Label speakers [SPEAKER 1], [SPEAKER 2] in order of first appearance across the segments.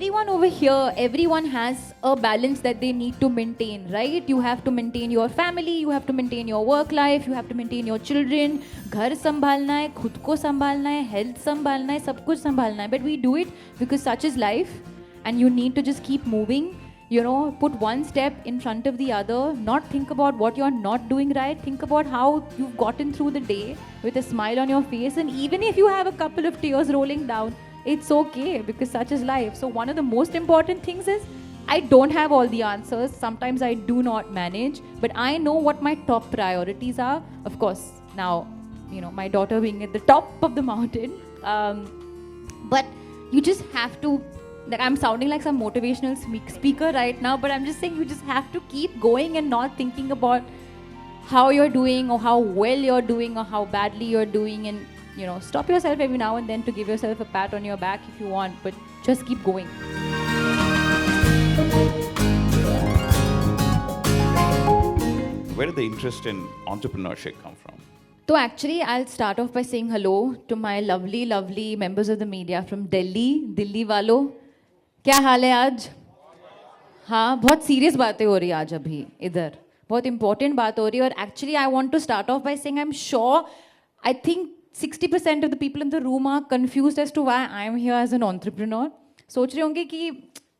[SPEAKER 1] everyone over here, everyone has a balance that they need to maintain, right? You have to maintain your family, you have to maintain your work life, you have to maintain your children, घर संभालना है, खुद को संभालना है, health संभालना है, सब कुछ संभालना है. But we do it because such is life, and you need to just keep moving. You know, put one step in front of the other, not think about what you're not doing right, think about how you've gotten through the day with a smile on your face, and even if you have a couple of tears rolling down, it's okay because such is life. So one of the most important things is I don't have all the answers. Sometimes I do not manage, but I know what my top priorities are. Of course, now, you know, my daughter being at the top of the mountain, but you just have to, like, I'm sounding like some motivational speaker right now, but I'm just saying you just have to keep going and not thinking about how you're doing or how well you're doing or how badly you're doing, and, you know, stop yourself every now and then to give yourself a pat on your back if you want, but just keep going.
[SPEAKER 2] Where did the interest in entrepreneurship come from?
[SPEAKER 1] So actually, I'll start off by saying hello to my lovely, lovely members of the media from Delhi. Delhi वालों, क्या हाल है आज? हाँ, बहुत serious बातें हो रही है आज अभी इधर, बहुत important बात हो रही है. और actually I want to start off by saying I'm sure, I think 60% of the people in the room are confused as to why I am here as an entrepreneur. सोच रहे होंगे कि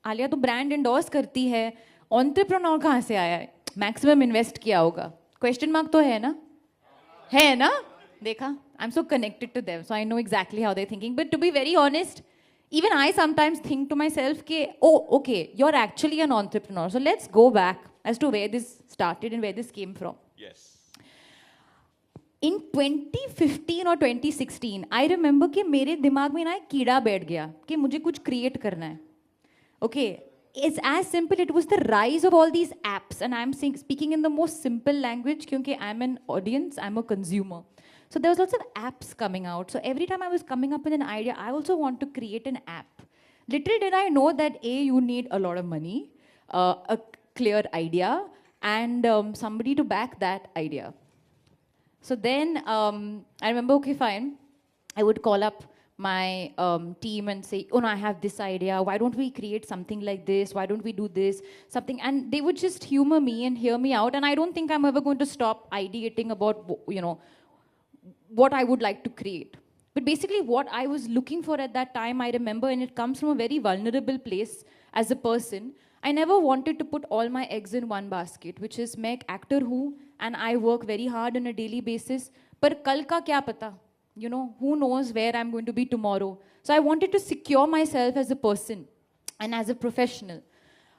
[SPEAKER 1] आलिया तो ब्रांड एंडोर्स करती है, entrepreneur कहाँ से आया है? मैक्सिमम इन्वेस्ट किया होगा. क्वेश्चन मार्क तो है ना? देखा? I'm so connected to them, so I know exactly how they're thinking. But to be very honest, even I sometimes think to myself, oh, okay, you're actually an entrepreneur. So let's go back as to where this started and where this came from.
[SPEAKER 2] Yes.
[SPEAKER 1] In 2015 or 2016, I remember कि मेरे दिमाग में ना एक कीड़ा बैठ गया कि मुझे कुछ create करना है. Okay, it's as simple. It was the rise of all these apps, and I'm speaking in the most simple language because I'm an audience, I'm a consumer. So there was lots of apps coming out. So every time I was coming up with an idea, I also want to create an app. Little did I know that you need a lot of money, a clear idea, and somebody to back that idea. So then I remember, okay, fine. I would call up my team and say, oh no, I have this idea. Why don't we create something like this? Why don't we do this? Something. And they would just humor me and hear me out. And I don't think I'm ever going to stop ideating about, you know, what I would like to create. But basically what I was looking for at that time, I remember, and it comes from a very vulnerable place as a person, I never wanted to put all my eggs in one basket, which is मैं एक actor हूँ and I work very hard on a daily basis, पर कल का क्या पता? You know, who knows where I'm going to be tomorrow? So I wanted to secure myself as a person and as a professional.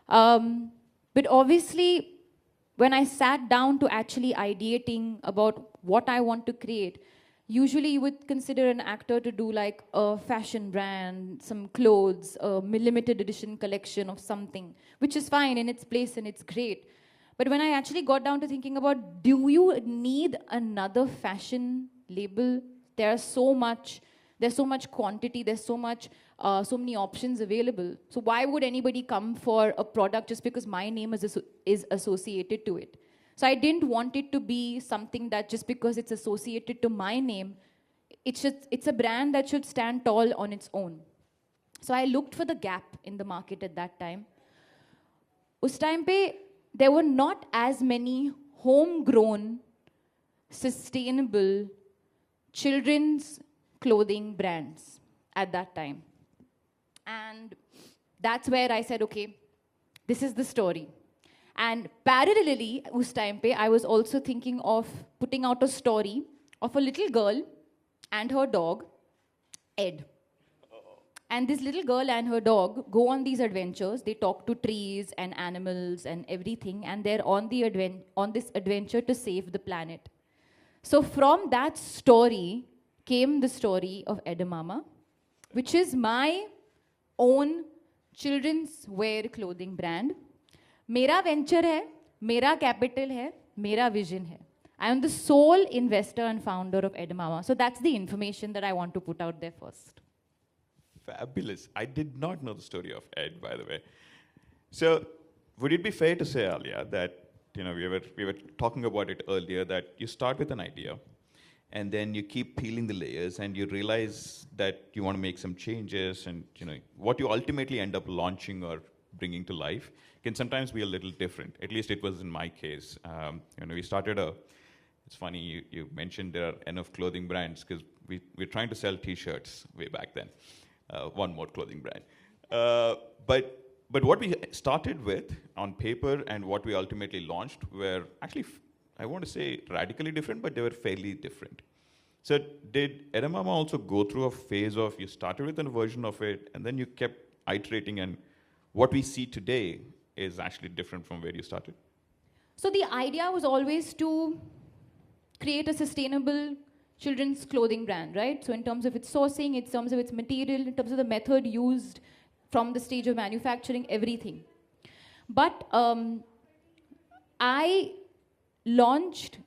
[SPEAKER 1] But obviously, when I sat down to actually ideating about what I want to create, usually you would consider an actor to do like a fashion brand, some clothes, a limited edition collection of something, which is fine in its place and it's great. But when I actually got down to thinking about, do you need another fashion label? There's so much quantity, there's so many options available. So why would anybody come for a product just because my name is associated to it? So I didn't want it to be something that just because it's associated to my name, it's a brand that should stand tall on its own. So I looked for the gap in the market at that time. Us time pe, there were not as many homegrown, sustainable children's clothing brands at that time. And that's where I said, okay, this is the story. And parallelly, us time pe, I was also thinking of putting out a story of a little girl and her dog, Ed. And this little girl and her dog go on these adventures. They talk to trees and animals and everything, and they're on this adventure to save the planet. So from that story came the story of Edamama, which is my own children's wear clothing brand. Mera venture hai, Mera Capital hai, Mera Vision hai. I am the sole investor and founder of Edamama. So that's the information that I want to put out there first.
[SPEAKER 2] Fabulous. I did not know the story of Ed, by the way. So would it be fair to say, Alia, that, you know, we were talking about it earlier, that you start with an idea and then you keep peeling the layers, and you realize that you want to make some changes, and what you ultimately end up launching or bringing to life can sometimes be a little different. At least it was in my case. We started it's funny you mentioned there are enough clothing brands, because we're trying to sell T-shirts way back then. One more clothing brand. But what we started with on paper and what we ultimately launched were actually, I want to say, radically different, but they were fairly different. So did Edamama also go through a phase of you started with a version of it, and then you kept iterating, and what we see today is actually different from where you started?
[SPEAKER 1] So the idea was always to create a sustainable children's clothing brand, right? So in terms of its sourcing, in terms of its material, in terms of the method used from the stage of manufacturing, everything. But I launched,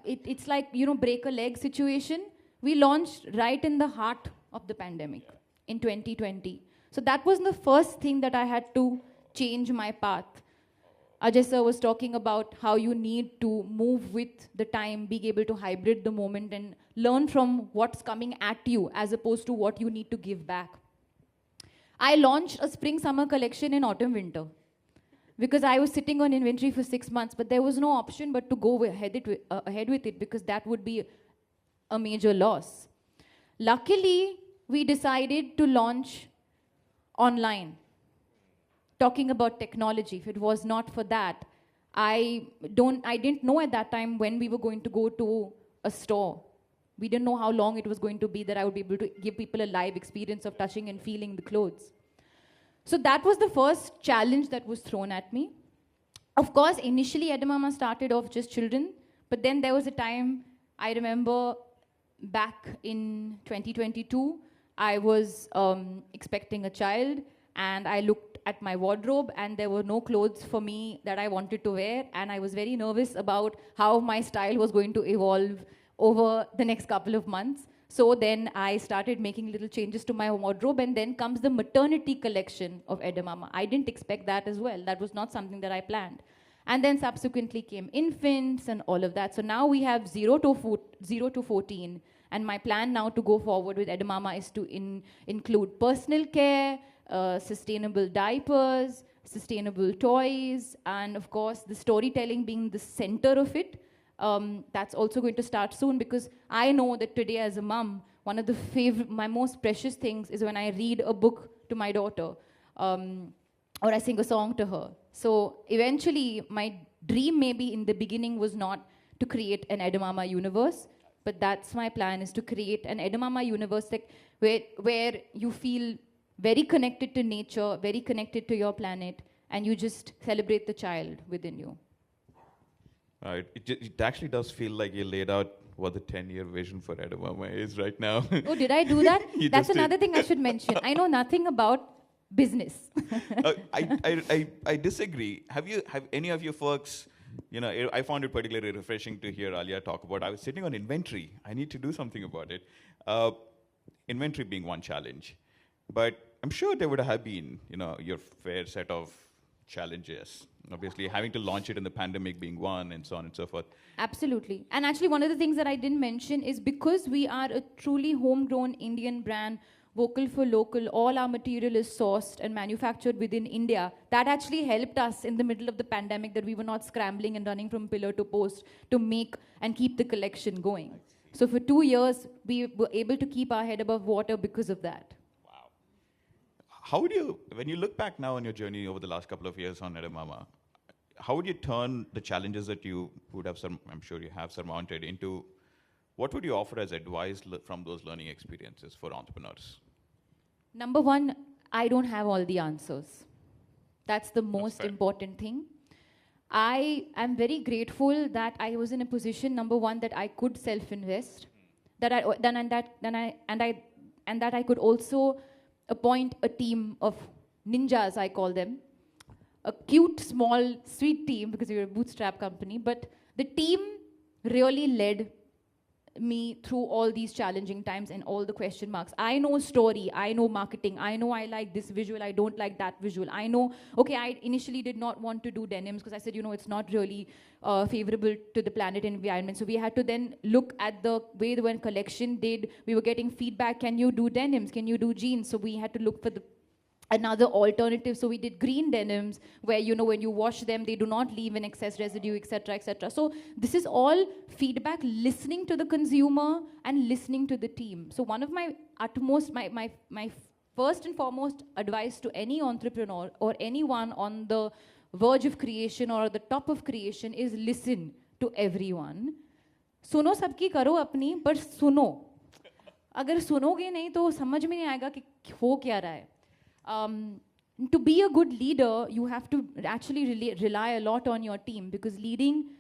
[SPEAKER 1] it's like, break a leg situation. We launched right in the heart of the pandemic in 2020. So that was the first thing that I had to change my path. Ajay sir was talking about how you need to move with the time, being able to hybrid the moment and learn from what's coming at you as opposed to what you need to give back. I launched a spring-summer collection in autumn-winter because I was sitting on inventory for 6 months, but there was no option but to go ahead with it because that would be a major loss. Luckily, we decided to launch online. Talking about technology, if it was not for that, I didn't know at that time when we were going to go to a store. We didn't know how long it was going to be that I would be able to give people a live experience of touching and feeling the clothes. So that was the first challenge that was thrown at me. Of course, initially Edamama started off just children, but then there was a time, I remember back in 2022, I was expecting a child, and I looked at my wardrobe and there were no clothes for me that I wanted to wear, and I was very nervous about how my style was going to evolve over the next couple of months. So then I started making little changes to my wardrobe, and then comes the maternity collection of Edamama. I didn't expect that as well. That was not something that I planned. And then subsequently came infants and all of that. So now we have 0 to 14, and my plan now to go forward with Edamama is to include personal care, sustainable diapers, sustainable toys, and of course the storytelling being the center of it. That's also going to start soon, because I know that today as a mom, one of my most precious things is when I read a book to my daughter, or I sing a song to her. So eventually my dream maybe in the beginning was not to create an Edamama universe, but that's my plan, is to create an Edamama universe where you feel very connected to nature, very connected to your planet, and you just celebrate the child within you.
[SPEAKER 2] It actually does feel like you laid out what the 10-year vision for Edamama is right now.
[SPEAKER 1] Oh, did I do that? That's another
[SPEAKER 2] did.
[SPEAKER 1] thing I should mention. I know nothing about business.
[SPEAKER 2] I disagree. Have any of you folks, I found it particularly refreshing to hear Alia talk about, I was sitting on inventory. I need to do something about it. Inventory being one challenge. But I'm sure there would have been, your fair set of challenges. Obviously, having to launch it in the pandemic being one, and so on and so forth.
[SPEAKER 1] Absolutely. And actually, one of the things that I didn't mention is because we are a truly homegrown Indian brand, vocal for local, all our material is sourced and manufactured within India. That actually helped us in the middle of the pandemic, that we were not scrambling and running from pillar to post to make and keep the collection going. So for 2 years, we were able to keep our head above water because of that.
[SPEAKER 2] How would you, when you look back now on your journey over the last couple of years on Edamama, how would you turn the challenges that you would have, I'm sure you have surmounted, into what would you offer as advice from those learning experiences for entrepreneurs?
[SPEAKER 1] Number one, I don't have all the answers. That's the most important thing. I am very grateful that I was in a position, number one, that I could self-invest, that I could also appoint a team of ninjas, I call them, a cute, small, sweet team, because we're a bootstrap company, but the team really led me through all these challenging times and all the question marks. I know story, I know marketing, I know I like this visual, I don't like that visual. I know, okay, I initially did not want to do denims because I said, it's not really favorable to the planet and environment. So we had to then look at the way the one collection did. We were getting feedback, can you do denims, can you do jeans? So we had to look for another alternative. So we did green denims where, when you wash them, they do not leave an excess residue, etc., etc. So this is all feedback, listening to the consumer and listening to the team. So one of my utmost, my first and foremost advice to any entrepreneur or anyone on the verge of creation or the top of creation is listen to everyone. सुनो सबकी करो अपनी, पर सुनो. अगर सुनोगे नहीं तो समझ में नहीं आएगा कि हो क्या रहा है. To be a good leader, you have to actually rely a lot on your team, because leading,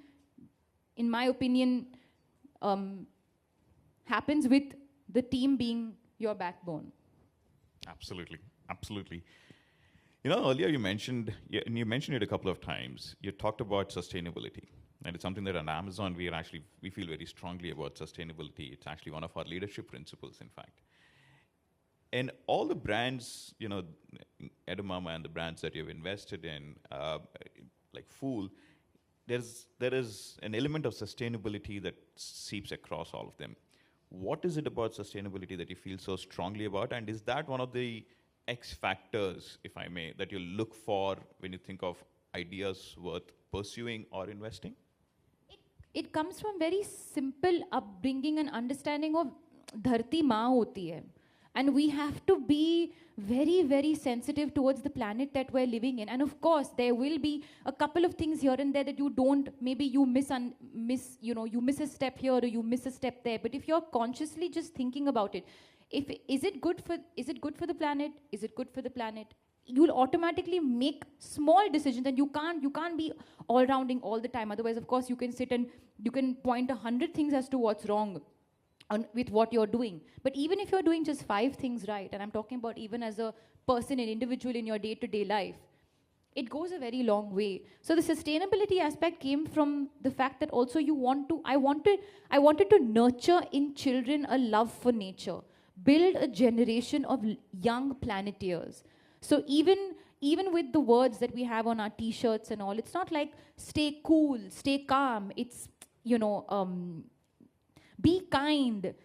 [SPEAKER 1] in my opinion, happens with the team being your backbone.
[SPEAKER 2] Absolutely, absolutely. Earlier you mentioned, and you mentioned it a couple of times, you talked about sustainability. And it's something that on Amazon, we feel very strongly about sustainability. It's actually one of our leadership principles, in fact. And all the brands, Edamama and the brands that you've invested in, like Fool, there is an element of sustainability that seeps across all of them. What is it about sustainability that you feel so strongly about? And is that one of the X factors, if I may, that you look for when you think of ideas worth pursuing or investing?
[SPEAKER 1] It comes from very simple upbringing and understanding of dharti maa hoti hai. And we have to be very, very sensitive towards the planet that we're living in. And of course, there will be a couple of things here and there that you don't, maybe you miss a step here or you miss a step there. But if you're consciously just thinking about it, is it good for the planet? Is it good for the planet? You'll automatically make small decisions, and you can't be all rounding all the time. Otherwise, of course, you can sit and you can point 100 things as to what's wrong with what you're doing. But even if you're doing just 5 things right, and I'm talking about even as a person, an individual in your day-to-day life, it goes a very long way. So the sustainability aspect came from the fact that also I wanted to nurture in children a love for nature, build a generation of young planeteers. So even with the words that we have on our t-shirts and all, it's not like stay cool, stay calm. It's, be kind,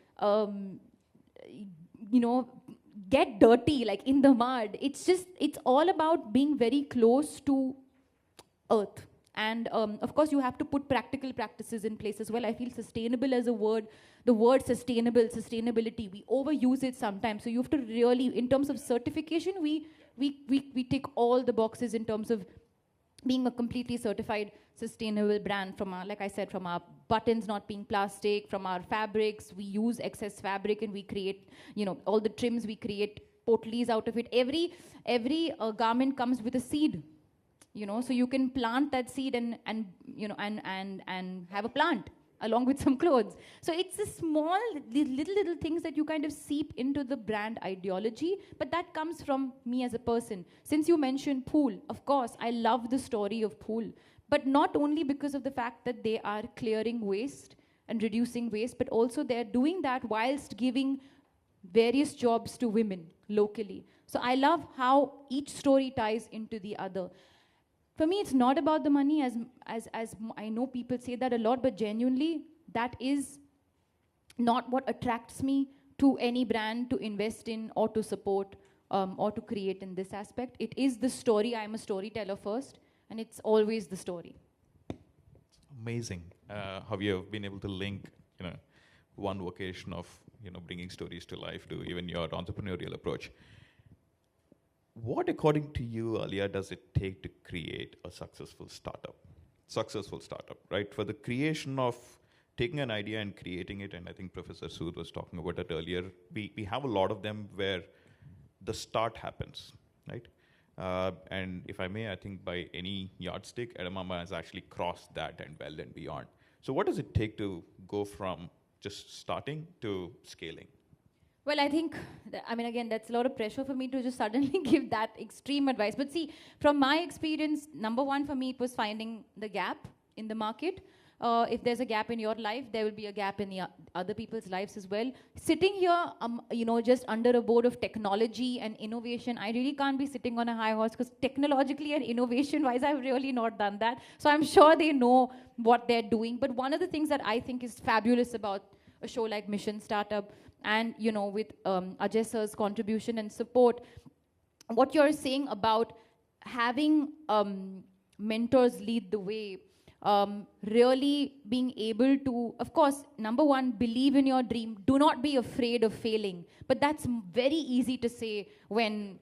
[SPEAKER 1] get dirty, like in the mud. It's all about being very close to earth. And of course, you have to put practical practices in place as well. I feel sustainable as a word, the word sustainability, we overuse it sometimes. So you have to really, in terms of certification, we tick all the boxes in terms of being a completely certified sustainable brand, from our, like I said, from our buttons not being plastic, from our fabrics, we use excess fabric and we create, all the trims, we create potlies out of it. Every garment comes with a seed, so you can plant that seed and have a plant along with some clothes. So it's the small, little things that you kind of seep into the brand ideology, but that comes from me as a person. Since you mentioned Pool, of course, I love the story of Pool, but not only because of the fact that they are clearing waste and reducing waste, but also they're doing that whilst giving various jobs to women locally. So I love how each story ties into the other. For me, it's not about the money, as I know people say that a lot, but genuinely, that is not what attracts me to any brand to invest in or to support or to create in this aspect. It is the story. I'm a storyteller first, and it's always the story.
[SPEAKER 2] Amazing how you have been able to link, one vocation of, bringing stories to life to even your entrepreneurial approach. What, according to you, Alia, does it take to create a successful startup? Successful startup, right? For the creation of taking an idea and creating it, and I think Professor Sood was talking about that earlier, we have a lot of them where the start happens, right? And if I may, I think by any yardstick, Edamama has actually crossed that and well and beyond. So what does it take to go from just starting to scaling?
[SPEAKER 1] Well, I think, again, that's a lot of pressure for me to just suddenly give that extreme advice. But see, from my experience, number one for me, it was finding the gap in the market. If there's a gap in your life, there will be a gap in the other people's lives as well. Sitting here, just under a board of technology and innovation, I really can't be sitting on a high horse because technologically and innovation-wise, I've really not done that. So I'm sure they know what they're doing. But one of the things that I think is fabulous about a show like Mission Startup and, with Ajay sir's contribution and support, what you're saying about having mentors lead the way, really being able to, of course, number one, believe in your dream. Do not be afraid of failing. But that's very easy to say when,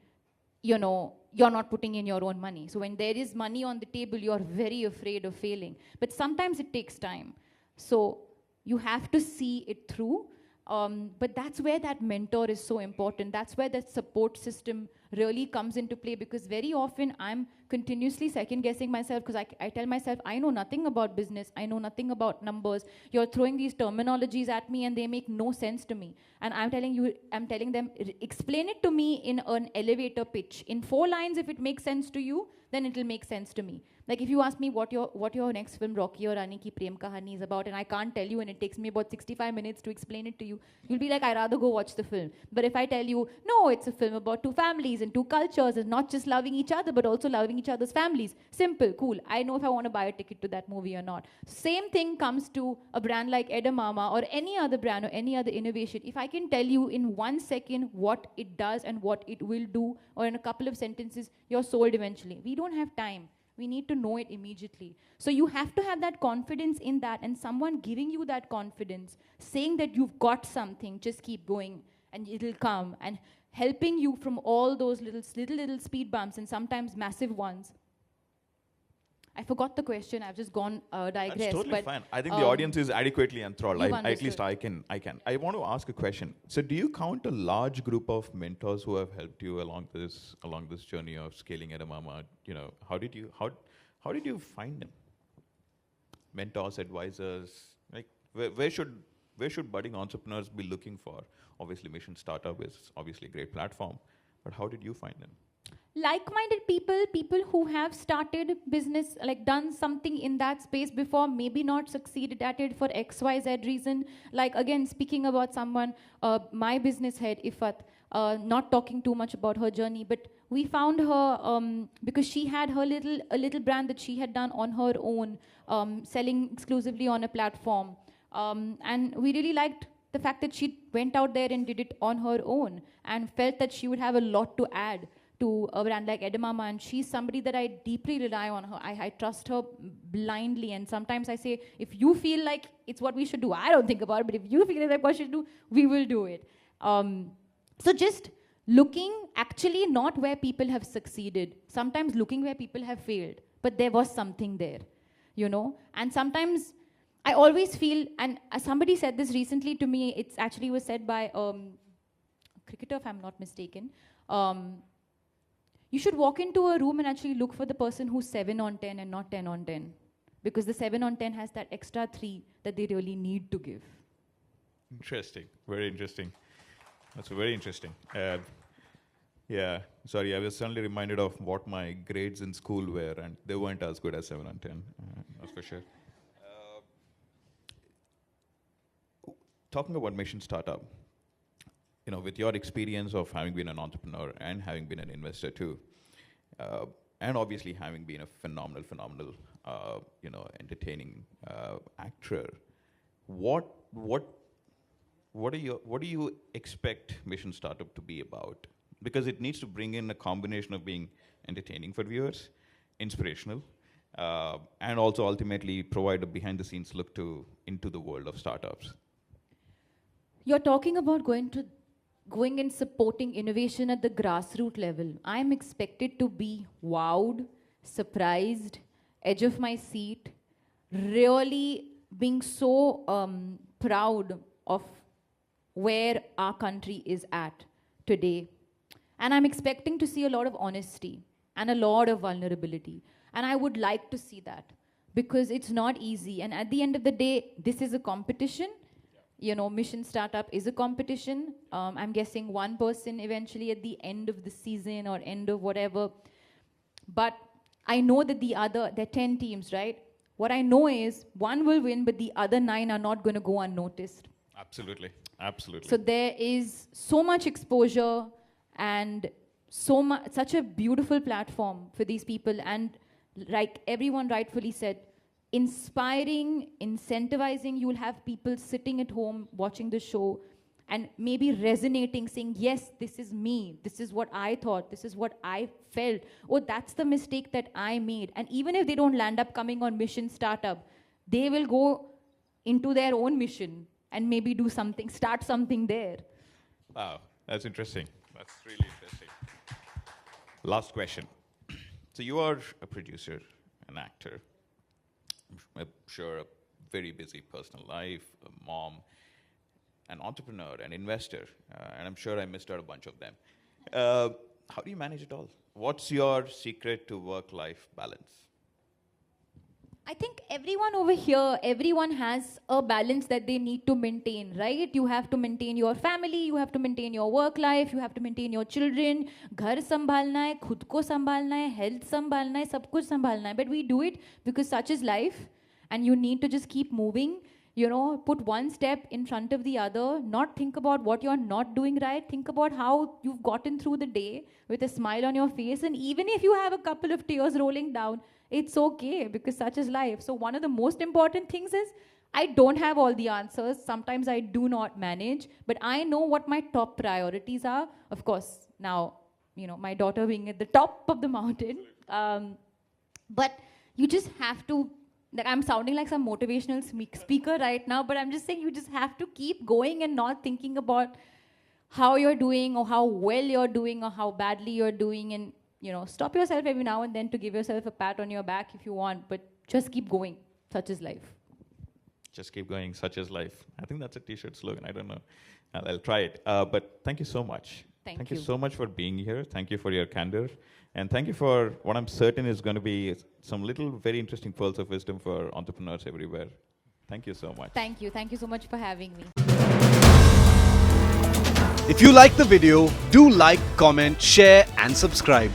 [SPEAKER 1] you're not putting in your own money. So when there is money on the table, you're very afraid of failing. But sometimes it takes time. So you have to see it through. But that's where that mentor is so important. That's where that support system really comes into play, because very often I'm continuously second-guessing myself because I tell myself, I know nothing about business. I know nothing about numbers. You're throwing these terminologies at me and they make no sense to me. And I'm telling them, explain it to me in an elevator pitch. In 4 lines, if it makes sense to you, then it'll make sense to me. Like if you ask me what your next film, Rocky or Rani Ki Prem Kahani, is about, and I can't tell you, and it takes me about 65 minutes to explain it to you, you'll be like, I'd rather go watch the film. But if I tell you, no, it's a film about 2 families and 2 cultures, and not just loving each other, but also loving each other's families. Simple, cool. I know if I want to buy a ticket to that movie or not. Same thing comes to a brand like Edamama or any other brand or any other innovation. If I can tell you in 1 second what it does and what it will do, or in a couple of sentences, you're sold eventually. We don't have time. We need to know it immediately. So you have to have that confidence in that, and someone giving you that confidence, saying that you've got something, just keep going, and it'll come, and helping you from all those little speed bumps, and sometimes massive ones. I forgot the question. I've just gone digress.
[SPEAKER 2] That's totally fine. I think the audience is adequately enthralled. At least I can. I want to ask a question. So, do you count a large group of mentors who have helped you along this journey of scaling Edamama? How did you find them? Mentors, advisors, like where should budding entrepreneurs be looking for? Obviously, Mission Startup is obviously a great platform, but how did you find them?
[SPEAKER 1] Like-minded people who have started business, like done something in that space before, maybe not succeeded at it for XYZ reason. Like again, speaking about someone, my business head, Ifat, not talking too much about her journey, but we found her because she had a little brand that she had done on her own, selling exclusively on a platform. And we really liked the fact that she went out there and did it on her own and felt that she would have a lot to add to a brand like Edamama, and she's somebody that I deeply rely on her. I trust her blindly, and sometimes I say, if you feel like it's what we should do, I don't think about it, but if you feel like what we should do, we will do it. So just looking, actually not where people have succeeded, sometimes looking where people have failed, but there was something there, and sometimes I always feel, and somebody said this recently to me, it actually was said by a cricketer, if I'm not mistaken. You should walk into a room and actually look for the person who's 7 on 10 and not 10 on 10. Because the 7 on 10 has that extra 3 that they really need to give.
[SPEAKER 2] Interesting. Very interesting. That's very interesting. Yeah, sorry, I was suddenly reminded of what my grades in school were, and they weren't as good as 7 on 10. That's for sure. Talking about Mission Startup, with your experience of having been an entrepreneur and having been an investor too, and obviously having been a phenomenal, entertaining actor, what do you expect Mission Startup to be about? Because it needs to bring in a combination of being entertaining for viewers, inspirational, and also ultimately provide a behind-the-scenes look into the world of startups.
[SPEAKER 1] You're talking about going and supporting innovation at the grassroots level. I'm expected to be wowed, surprised, edge of my seat, really being so proud of where our country is at today. And I'm expecting to see a lot of honesty and a lot of vulnerability. And I would like to see that because it's not easy. And at the end of the day, this is a competition. Mission Startup is a competition. I'm guessing one person eventually at the end of the season or end of whatever. But I know that there are 10 teams, right? What I know is one will win, but the other 9 are not going to go unnoticed.
[SPEAKER 2] Absolutely. Absolutely.
[SPEAKER 1] So there is so much exposure and such a beautiful platform for these people. And like everyone rightfully said, inspiring, incentivizing. You will have people sitting at home watching the show and maybe resonating, saying, yes, this is me. This is what I thought. This is what I felt. Oh, that's the mistake that I made. And even if they don't land up coming on Mission Startup, they will go into their own mission and maybe do something, start something there.
[SPEAKER 2] Wow, that's interesting. That's really interesting. Last question. So you are a producer, an actor, I'm sure a very busy personal life, a mom, an entrepreneur, an investor, and I'm sure I missed out a bunch of them. How do you manage it all? What's your secret to work-life balance?
[SPEAKER 1] I think everyone over here, everyone has a balance that they need to maintain, right? You have to maintain your family, you have to maintain your work life, you have to maintain your children, घर संभालना है, खुद को संभालना है, health संभालना है, सब कुछ संभालना है. But we do it because such is life, and you need to just keep moving. You know, put one step in front of the other, not think about what you're not doing right, think about how you've gotten through the day with a smile on your face, and even if you have a couple of tears rolling down, it's okay, because such is life. So one of the most important things is, I don't have all the answers, sometimes I do not manage, but I know what my top priorities are. Of course, now, you know, my daughter being at the top of the mountain, but you just have to, like, I'm sounding like some motivational speaker right now, but I'm just saying you just have to keep going and not thinking about how you're doing or how well you're doing or how badly you're doing, and, you know, stop yourself every now and then to give yourself a pat on your back if you want, but just keep going. Such is life.
[SPEAKER 2] Just keep going, such is life. I think that's a t-shirt slogan, I don't know. I'll try it. But thank you so much.
[SPEAKER 1] Thank you
[SPEAKER 2] you so much for being here. Thank you for your candor. And thank you for what I'm certain is going to be some little very interesting pearls of wisdom for entrepreneurs everywhere. Thank you so much.
[SPEAKER 1] Thank you. Thank you so much for having me.
[SPEAKER 3] If you like the video, do like, comment, share and subscribe.